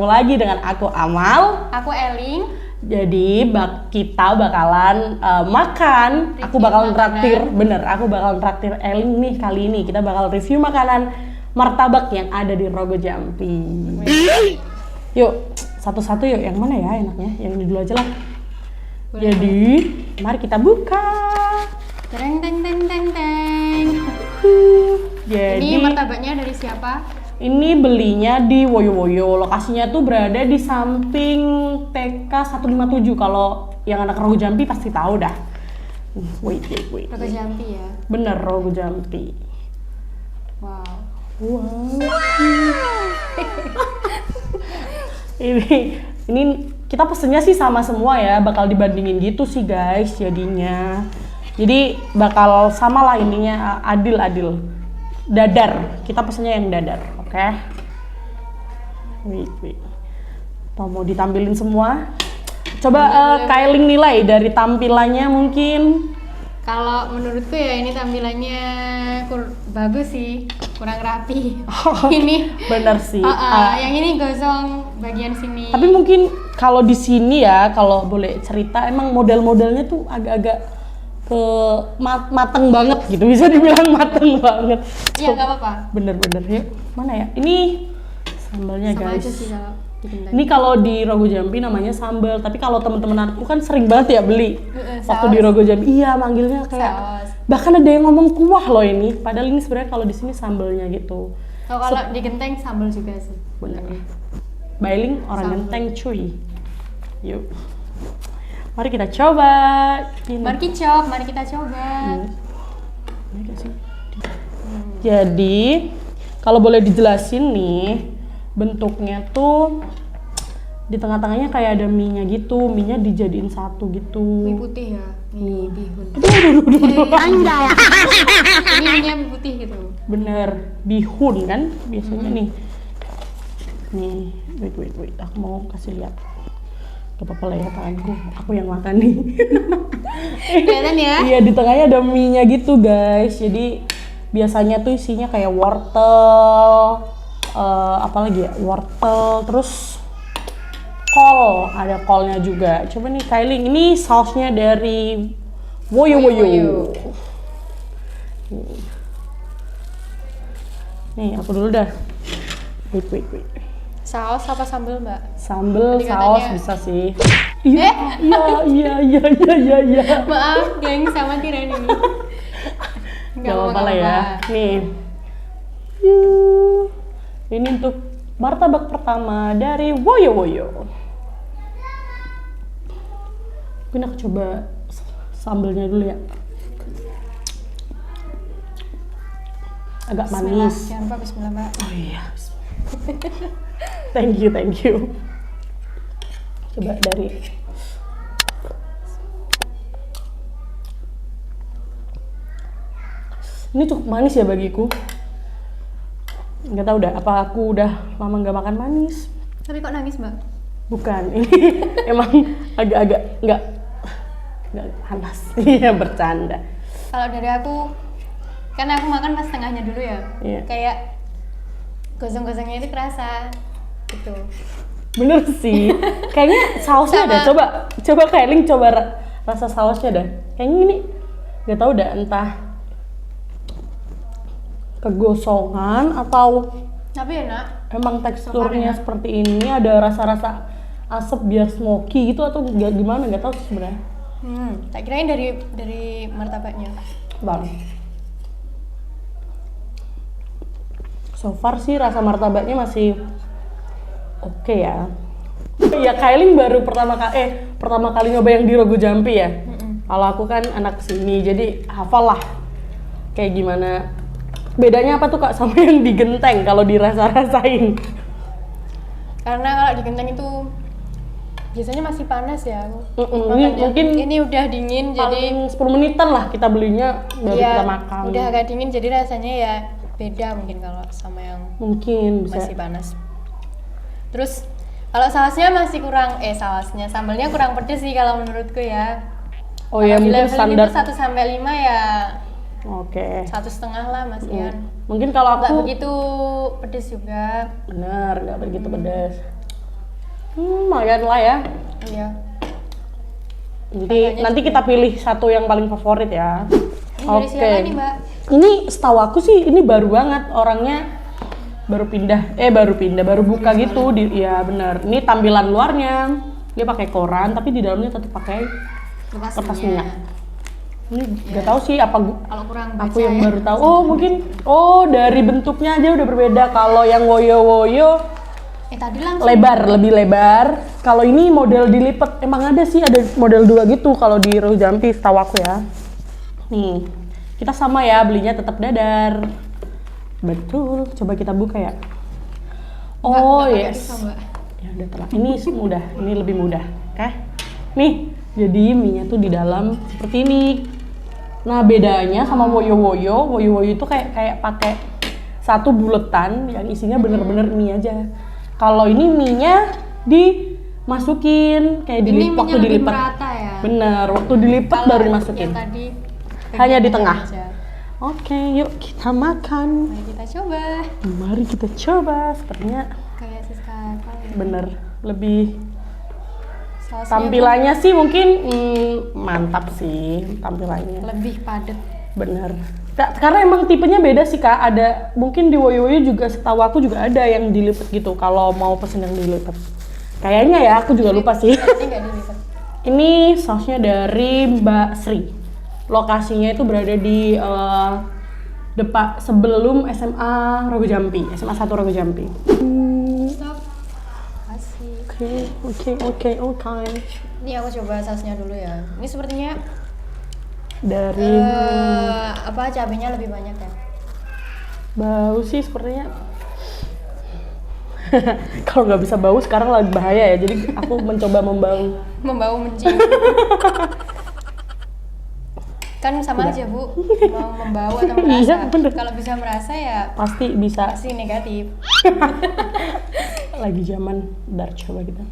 ketemu lagi dengan aku Amal. Aku Eling. Jadi kita bakalan makan. Aku bakalan traktir, bener. Aku bakalan traktir Eling nih kali ini. Kita bakal review makanan martabak yang ada di Rogo Jampi. Yuk, satu-satu yuk. Yang mana ya enaknya? Yang ini dulu aja lah. Boleh. Jadi, mari kita buka. Teng teng teng teng teng. Jadi, Ini martabaknya dari siapa? ini belinya di Woyo-Woyo. Lokasinya tuh berada di samping TK 157. Kalau yang anak Rogo Jampi pasti tahu dah. Wait. Rogo Jampi ya. Bener, Rogo Jampi. Wow. Ini kita pesennya sih sama semua ya. Bakal dibandingin gitu sih guys jadinya. Jadi bakal sama lah ininya, adil. Dadar. Kita pesennya yang dadar. Oke. Wait. Mau ditampilin semua? Coba Kailing nilai dari tampilannya mungkin. Kalau menurutku ya ini tampilannya bagus sih, kurang rapi. Ini bener sih. Yang ini gosong bagian sini. Tapi mungkin kalau di sini ya, kalau boleh cerita, emang model-modelnya tuh agak-agak mateng banget gitu, bisa dibilang mateng banget. Iya, nggak apa-apa. Bener-bener ya. Mana ya? Ini sambalnya Sama guys. aja sih kalau bikin Ini kalau di Rogo Jampi namanya sambal, tapi kalau teman-teman aku kan sering banget ya beli. Waktu di Rogo Jampi, iya manggilnya kayak saus. bahkan ada yang ngomong kuah loh ini. Padahal ini sebenarnya kalau di sini sambalnya gitu. Kalau di Genteng sambal juga sih. Bener. Bailing orang Sambal. Genteng cuy. Yuk. Mari kita coba. Mari kita coba. Ini nggak sih? Jadi, kalau boleh dijelasin nih, bentuknya tuh di tengah-tengahnya kayak ada mie-nya gitu. Mie-nya dijadiin satu gitu. Mie putih ya, mie bihun. Anjay. Ini mie putih gitu. Bener, bihun kan biasanya nih. Nih, wait. Aku mau kasih lihat. Gak apa-apa lah ya tanganku, aku yang makan nih. Kelihatan ya? Iya, di tengahnya ada mie-nya gitu guys. Jadi biasanya tuh isinya kayak wortel, apa lagi ya, wortel, terus kol, ada kolnya juga. Coba nih Kailing, ini sausnya dari Woyo-Woyo. Nih, aku dulu dah. Wait. Saus apa sambal, Mbak? Sambal, Pendekatannya. saus bisa sih. Iya. Maaf, geng sama Tiran ini. Gak apa-apa lah ya. Nih. Ini untuk martabak pertama dari Woyo-Woyo. Mungkin aku coba sambalnya dulu ya. Agak Bismillah. manis. Jangan lupa bismillah, Mbak. Oh iya. Thank you. Coba dari ini cukup manis ya bagiku. Nggak tahu dah, apa aku udah lama nggak makan manis. Tapi kok nangis, Mbak? Bukan, ini emang agak-agak nggak panas. Iya, bercanda. Kalau dari aku, kan aku makan pas setengahnya dulu ya. Iya. Kayak gosong-gosongnya itu kerasa gitu. Bener sih. Kayaknya sausnya ada. Coba Kailing coba rasa sausnya dah. Kayaknya ini nggak tahu dah, entah kegosongan atau Tapi enak. emang teksturnya seperti ini, ada rasa-rasa asap biar smoky gitu atau gimana, nggak tahu sih sebenarnya. Tak kirain dari martabaknya. Bang. So far sih rasa martabaknya masih oke ya. Ya Kailing baru pertama kali nyoba yang di Rogo Jampi ya. Kalau aku kan anak sini, jadi hafal lah kayak gimana. Bedanya apa tuh Kak sama yang di Genteng kalau dirasa-rasain? Karena kalau di Genteng itu biasanya masih panas ya. Mungkin ini udah dingin paling jadi 10 menitan lah kita belinya baru ya, kita makan. udah agak dingin jadi rasanya ya beda mungkin kalau sama yang Mungkin bisa. masih panas. Terus kalau sausnya masih kurang sambalnya kurang pedes sih kalau menurutku ya. Oh ya, Kalau di mungkin level standar. itu 1-5 ya Oke. 1,5 lah Mas Ian. Mungkin kalau Nggak aku begitu pedes juga. bener, nggak begitu pedas. Lumayan lah ya. Iya. Nanti kita pilih satu yang paling favorit ya. Ini dari siapa nih, Mbak? Ini setahu aku sih ini baru banget, orangnya baru buka gitu. Ya bener. Ini tampilan luarnya dia pakai koran, tapi di dalamnya tetap pakai kertas minyak. Ini nggak tahu sih apa kalau kurang baca aku yang ya. baru tahu. Dari bentuknya aja udah berbeda. Kalau yang woyo Tadi langsung lebih lebar. Kalau ini model dilipat, emang ada sih, ada model 2 gitu kalau di Rogo Jampi setahu aku ya. Nih, kita sama ya, belinya tetap dadar. Betul, coba kita buka ya. Nggak Yes. bisa, Mbak. Ya udah telah. Ini mudah, ini lebih mudah. Oke. Nih, jadi mie-nya tuh di dalam seperti ini. Nah, bedanya sama woyo itu kayak pakai satu buletan yang isinya bener-bener mie aja. Kalau ini mie-nya dimasukin kayak waktu lebih dilipat. merata ya. Bener, waktu dilipat Kalau baru dimasukin. yang tadi Hanya di tengah. aja. Oke, yuk kita makan. Mari kita coba. Mari kita coba. Sepertinya Kayak Siska apa ya? bener lebih Sausnya tampilannya sih mungkin mantap sih tampilannya. lebih padat. Bener. Karena emang tipenya beda sih Kak. Ada mungkin di Woyo juga setahu aku juga ada yang dilipat gitu. Kalau mau pesen yang dilipat. Kayaknya ya, aku juga lupa sih. Ini nggak dilipat. Ini sausnya dari Mbak Sri. Lokasinya itu berada di depan sebelum SMA Rogo Jampi, SMA 1 Rogo Jampi. Stop. Kasih. Oke. Ini aku coba sausnya dulu ya. Ini sepertinya Dari cabenya lebih banyak ya. bau sih sepertinya. Kalau nggak bisa bau sekarang lagi bahaya ya. Jadi aku mencoba membau. Membau mencium. Kan sama aja Bu, mau membau atau merasa. Iya, bener. Kalau bisa merasa ya Pasti bisa. pasti negatif. Lagi zaman dark, coba kita.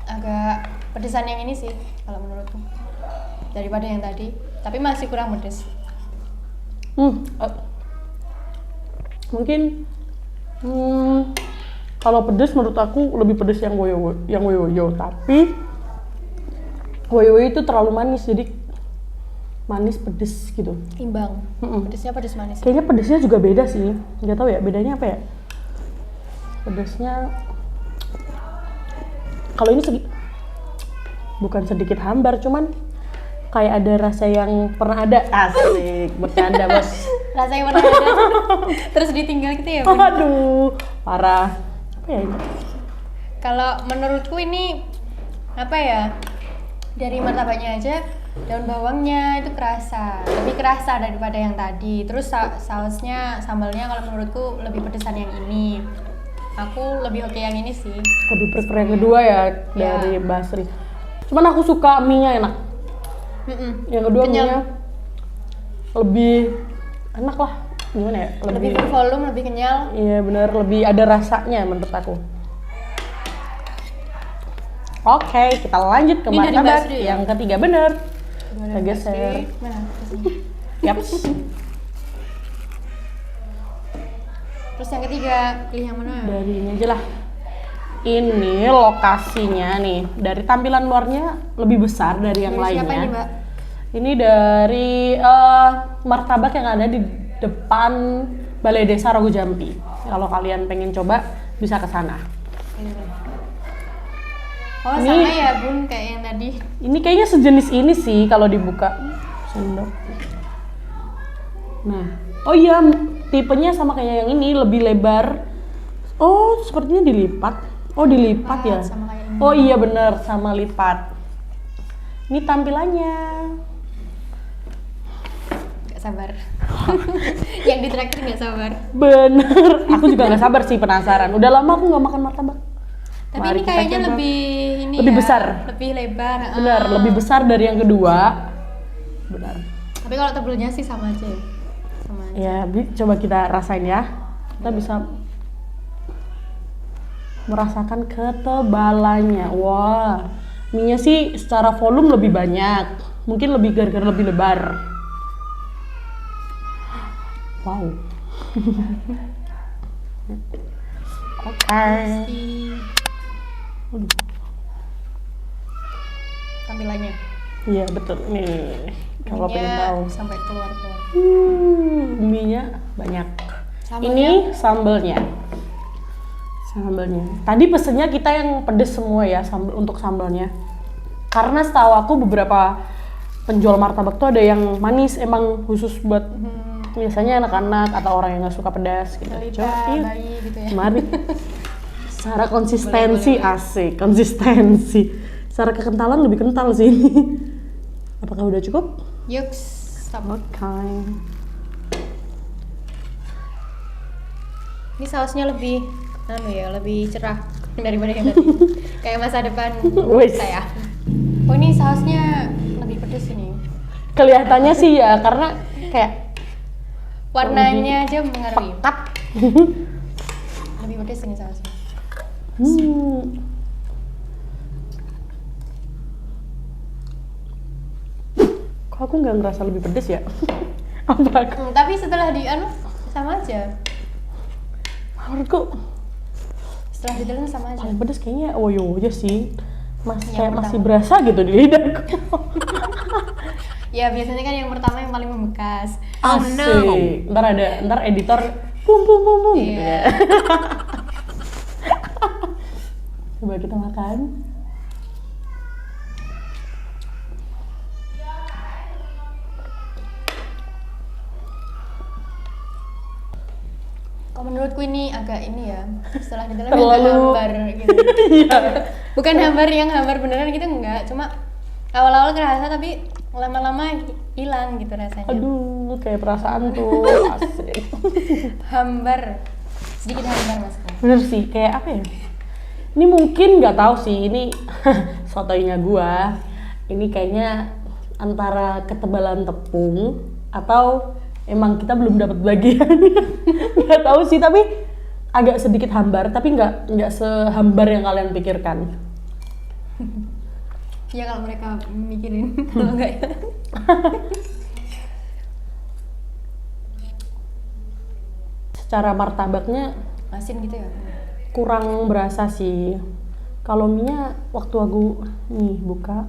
Agak pedesan yang ini sih kalau menurutku daripada yang tadi, tapi masih kurang pedes. Mungkin kalau pedes menurut aku lebih pedes yang woyo, tapi woyo itu terlalu manis, jadi manis pedes gitu. Imbang. Pedesnya pedes manis. Kayaknya pedesnya juga beda sih, nggak tahu ya bedanya apa ya. Pedesnya kalau ini bukan sedikit hambar, cuman kayak ada rasa yang pernah ada. Asik, bercanda bos. Rasanya pernah ada. Terus ditinggal gitu ya Bu? Aduh, parah. Apa ya ini? Kalau menurutku ini apa ya? Dari martabaknya aja, daun bawangnya itu lebih kerasa daripada yang tadi. Terus sausnya, sambalnya kalau menurutku lebih pedesan yang ini. Aku lebih oke yang ini sih. Lebih prefer yang kedua ya dari Basri. Cuman aku suka mie-nya enak. Yang kedua mie-nya lebih enak lah. Gimana ya? Lebih bervolume, lebih kenyal. Iya bener, lebih ada rasanya menurut aku. Oke, kita lanjut ke Ini dari martabak Basri ya? yang ketiga, bener. Kita geser. Mana? Yaps. Terus yang ketiga, pilih yang mana? Dari ini aja lah. Ini lokasinya nih, dari tampilan luarnya lebih besar dari yang Dari lainnya. siapa ini, Mbak? Ini dari martabak yang ada di depan Balai Desa Rogo Jampi. Kalau kalian pengen coba, bisa ke sana. Oh, Ini- sama ya Bun, kayak yang tadi. Ini kayaknya sejenis ini sih kalau dibuka. Sendok. Nah, oh iya, tipenya sama kayak yang ini, lebih lebar. Oh, sepertinya dilipat. Oh, dilipat ya. Sama kayak ini. Oh iya bener, sama lipat. Ini tampilannya. Gak sabar. Yang di traktir gak sabar. Bener. Aku juga nggak sabar sih, penasaran. Udah lama aku nggak makan martabak. Tapi Mari ini kita kayaknya coba. lebih besar. Lebih lebar. Bener, lebih besar dari yang kedua. Benar. Tapi kalau tebelnya sih sama aja ya. Sama aja. Ya, coba kita rasain ya. Kita bisa merasakan ketebalannya. Wah, mie-nya sih secara volume lebih banyak. Mungkin lebih gara-gara lebih lebar. Wow. Oke. Aduh. Tampilannya. Iya betul nih. Kalau pengen Minyak tahu. sampai keluar. Minyak banyak. Sambalnya? Ini sambelnya. Sambelnya. Tadi pesennya kita yang pedes semua ya untuk sambalnya. Karena setahu aku beberapa penjual martabak tuh ada yang manis emang khusus buat biasanya anak-anak atau orang yang nggak suka pedas gitu. Balita, Coba, bayi gitu ya. mari. Secara konsistensi Boleh. asik, konsistensi. Secara kekentalan lebih kental sih ini. Apakah udah cukup? Yuk, stop. Oke. Ini sausnya lebih lebih cerah daripada yang tadi. Kayak masa depan Wis. saya. Oh, ini sausnya lebih pedes ini. Kelihatannya sih ya karena kayak Warnanya aja mengaruhi. Lebih pedes ini sausnya. Kok aku nggak ngerasa lebih pedes ya? Apa? Tapi setelah sama aja. Menurutku Setelah ditelan sama aja. paling pedes kayaknya woyo aja sih. Kayak pertama. masih berasa gitu di lidahku. Ya biasanya kan yang pertama yang paling membekas. Asik. Ntar editor pum gitu Iya. ya. Coba kita makan. Kalau menurutku ini agak ya. Setelah ditelan Terlalu- agak hambar gitu. Iya. Bukan hambar beneran gitu enggak. Cuma awal-awal kerasa tapi lama-lama hilang gitu rasanya. Aduh, kayak perasaan tuh. Asik. Hambar. Sedikit hambar Mas. Bener sih, kayak apa ya? Ini mungkin nggak tahu sih, ini sotoinya gua. Ini kayaknya antara ketebalan tepung atau emang kita belum dapat bagiannya. Nggak tahu sih, tapi agak sedikit hambar, tapi nggak sehambar yang kalian pikirkan. Ya kalau mereka mikirin kalau enggak ya. Secara martabaknya Asin gitu ya. kurang berasa sih. Kalau mie-nya waktu aku nih buka,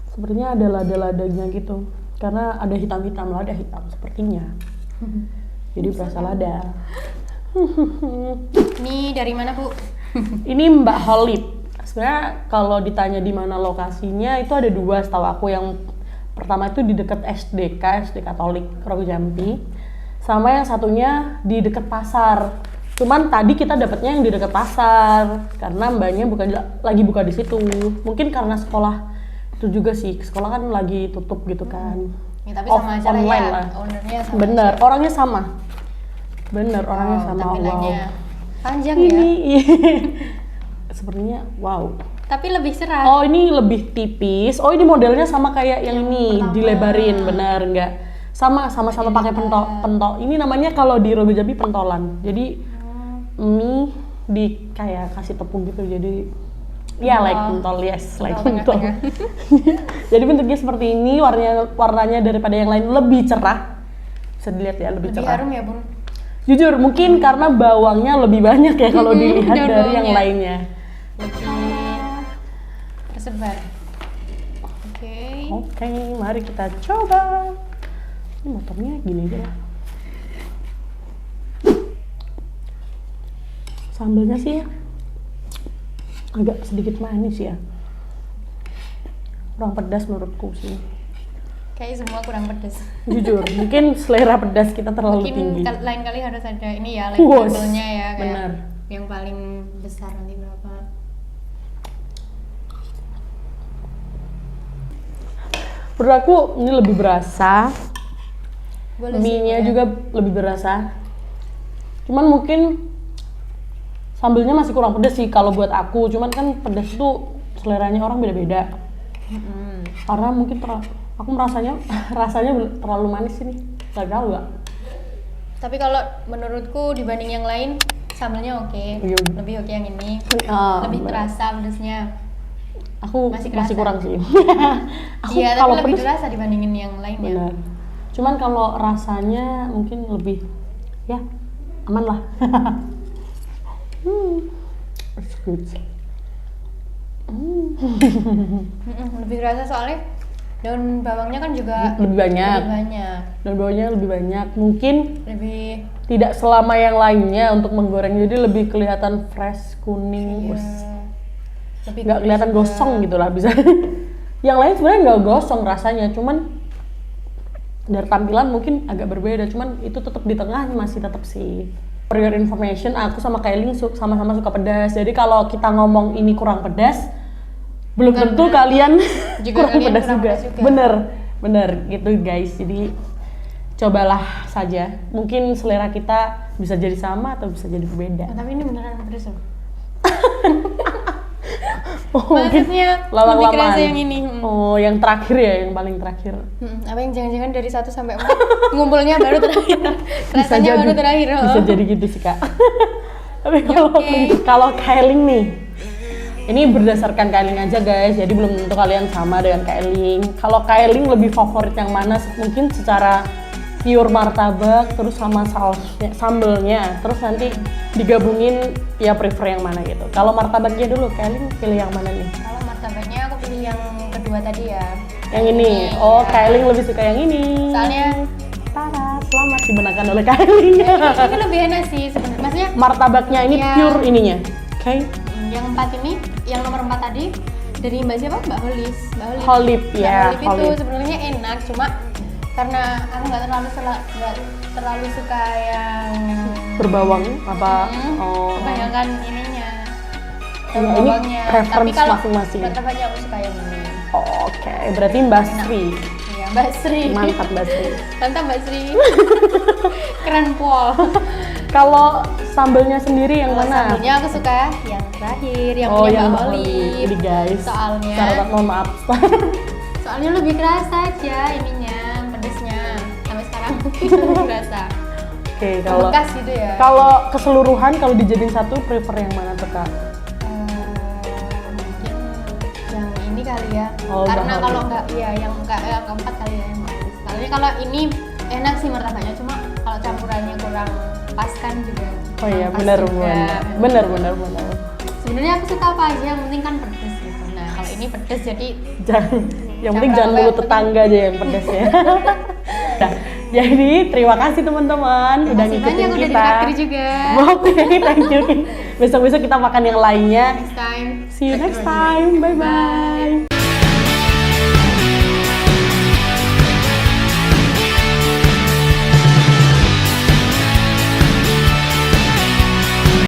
sepertinya ada lada-ladanya gitu. Karena ada hitam-hitam, lada hitam sepertinya. Jadi berasa lada. Ini dari mana, Bu? Ini Mbak Holip. Sebenarnya kalau ditanya di mana lokasinya itu ada dua setahu aku. Yang pertama itu di dekat SD Katolik Rogo Jampi. Sama yang satunya di dekat pasar. Cuman tadi kita dapatnya yang di dekat pasar karena mbaknya lagi buka di situ. Mungkin karena sekolah itu juga sih. Sekolah kan lagi tutup gitu kan. Ya, tapi sama aja lah online ya. Ownernya sama. Bener, aja. orangnya sama. Bener, orangnya sama. Tampilannya panjang Ini ya. sepertinya wow. Tapi lebih cerah. Oh ini lebih tipis. Oh ini modelnya sama kayak yang ini pertama. dilebarin, benar nggak? Sama-sama pakai pentol. Ini namanya kalau di Rogo Jambi pentolan. Jadi mie di kayak kasih tepung gitu. Jadi ya like pentol, yes, like pentol. tengah-tengah. Jadi bentuknya seperti ini, warnanya daripada yang lain lebih cerah. Bisa dilihat ya lebih Lebih cerah. harum ya, Bun. Jujur mungkin karena bawangnya lebih banyak ya kalau dilihat daun dari yang bawangnya. lainnya. Lebih tersebar. Oke. Oke, mari kita coba. Ini motornya gini aja lah. Sambelnya sih agak sedikit manis ya. Kurang pedas menurutku sih. Kayak semua kurang pedas. Jujur, mungkin selera pedas kita terlalu Mungkin tinggi. lain kali harus ada ini ya, Wos, labelnya ya kayak benar. yang paling besar nanti berapa. Menurut aku ini lebih berasa. Boleh sih, Mie-nya boleh. juga lebih berasa. Cuman mungkin sambelnya masih kurang pedas sih kalau buat aku. Cuman kan pedas itu seleranya orang beda-beda. Karena mungkin aku merasanya rasanya terlalu manis ini. Gak tahu gak? Tapi kalau menurutku dibanding yang lain sambelnya oke. Iya. Lebih oke yang ini. Ah, Lebih benar. terasa pedasnya. Aku Masih masih kerasa. kurang sih. Aku Iya, tapi kalau lebih pedes terasa dibandingin yang lainnya. benar. Cuman kalau rasanya mungkin lebih ya aman lah. It's good. Lebih kerasa soalnya daun bawangnya kan juga Lebih banyak. lebih banyak. Dan baunya lebih banyak. Mungkin Lebih tidak selama yang lainnya untuk menggoreng, jadi lebih kelihatan fresh kuning. iya, Wes. lebih Nggak kelihatan gosong gitu lah bisa. Yang lain sebenarnya nggak gosong rasanya, cuman dari tampilan mungkin agak berbeda, cuman itu tetap di tengah masih tetap sih. For your information, aku sama Kailing sama-sama suka pedas. Jadi kalau kita ngomong ini kurang pedas, belum Bukan tentu berarti kalian juga kurang kalian pedas kurang juga. pedas juga. Bener gitu guys. Jadi cobalah saja. Mungkin selera kita bisa jadi sama atau bisa jadi berbeda. Tapi ini beneran pedes loh. Oh, mungkin Maksudnya lebih lama-lamaan. kerasa yang ini. Oh, yang terakhir ya, yang paling terakhir. Apa yang jangan-jangan dari 1 sampai 4 ngumpulnya baru terakhir. Rasanya baru terakhir. Bisa jadi gitu sih kak. Tapi kalau oke. kalau Kailing nih, ini berdasarkan Kailing aja guys, jadi belum tentu kalian sama dengan Kailing. Kalau Kailing lebih favorit yang mana? Mungkin secara pure martabak, terus sama sausnya, sambelnya, terus nanti digabungin ya prefer yang mana gitu. Kalau martabaknya dulu, Kailing pilih yang mana nih? Kalau martabaknya aku pilih yang kedua tadi ya. Yang ini. Oh, ya. Kailing lebih suka yang ini. Soalnya Tara, selamat dimenangkan oleh Kailing. ini lebih enak sih sebenarnya. Maksudnya Martabaknya ini Ya. pure ininya. Oke. yang 4 ini, yang nomor 4 tadi dari Mbak siapa? Mbak Holis. Holip ya, Mbak Holip itu sebenarnya enak, cuma karena aku nggak terlalu suka yang Berbawang apa? Oh. kebanyakan ininya. Ya, ini bawangnya. Tapi preference kalau masing-masing. martabaknya aku suka yang ini. Oke, berarti Mbak Sri. Iya, Mbak Sri. Mantap Mbak Sri. Mantap Mbak Sri. Keren Pol. Kalau sambelnya sendiri yang Kalau mana? sambelnya aku suka yang terakhir, yang Oh, punya yang Mbak Holip. Holip. Jadi guys, Soalnya syarat mohon maaf. Soalnya lebih kerasa aja ininya, pedesnya. Sampai sekarang lebih kerasa. Oke, kalau Bekas gitu ya. kalau keseluruhan kalau dijadiin satu prefer yang mana tuh Kak? Mungkin yang ini kali ya. Oh, Karena Mbak kalau Holip. enggak ya yang keempat kali ya yang manis. Soalnya kalau ini enak sih martabaknya, cuma kalau campurannya kurang pas kan juga. Oh iya, kurang pas benar juga. benar. Sebenarnya aku suka apa aja, yang penting kan pedes gitu. Nah, kalau ini pedes jadi Jangan, yang penting Jangan jangan apa mulut yang tetangga aja yang pedas ya. Nah, jadi terima kasih teman-teman udah masih ngikutin banyak udah kita. ditraktir juga. Oke, thank you. Besok-besok kita makan yang lainnya. Next time. See you next time. Bye bye.